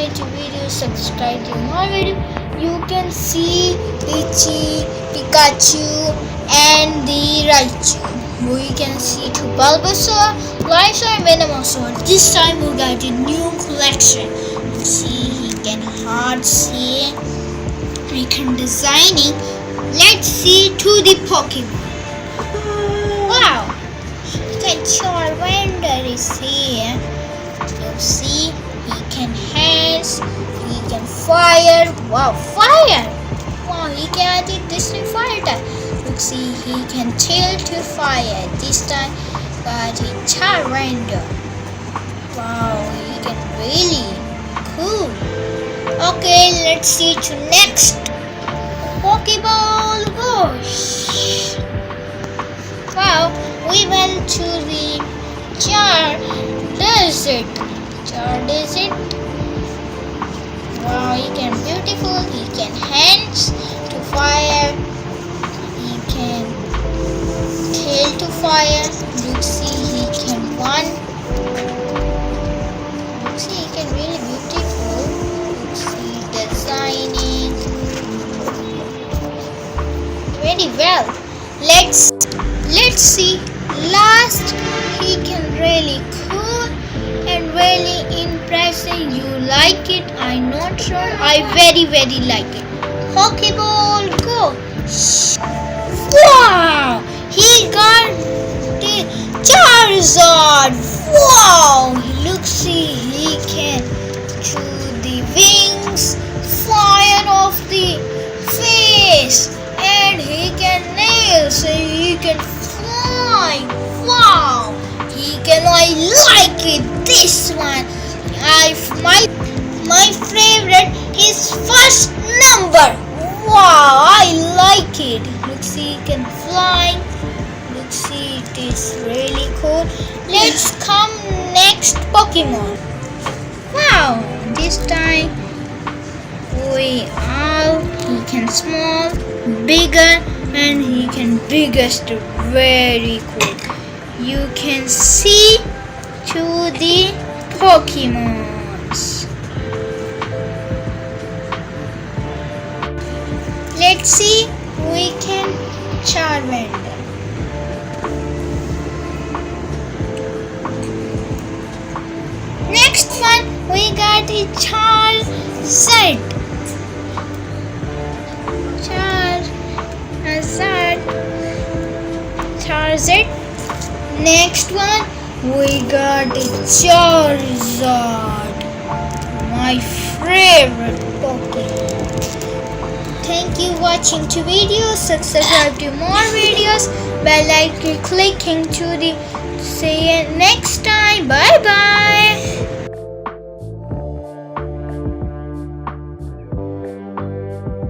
subscribe to video, subscribe to my video. You can see Ichi, Pikachu and the Raichu. We can see two Bulbasaur, Lysaur and Venomosaur. This time we got a new collection. See, he can hard see. We can designing. Let's see to the Pokemon. Wow, you can Charmander is here. You see, he can hands, he can fire. Wow, fire! Wow, he can add this new fire type. Look, see, he can tilt to fire. This time, got a Charmander. Wow, he can really cool. Okay, let's see to next Pokeball Go. Wow, we went to the Char Desert. Wow, he can beautiful. He can hands to fire. He can tail to fire. Look, see, he can run. Look, see, he can really beautiful. Look, see, designing very well. Let's see. Last, he can really cool and really impressive. You like it? I'm not sure. I very like it. Pokeball Go. Wow! He got the Charizard. Wow! Look, see, he can chew the wings, fire off the face, and he can nail, so he can fly. Wow! I like it. This one, my favorite is first number. Wow, I like it. Look, see, he can fly. Look, see, it is really cool. Let's come next Pokemon. Wow, this time he can small, bigger, and he can biggest. Very cool. You can see to the Pokemons. Let's see, we can Charmander. Next one, we got a Charizard. Next one, we got a Charizard. My favorite Pokemon. Thank you watching to videos. Subscribe to more videos by clicking to the see you next time.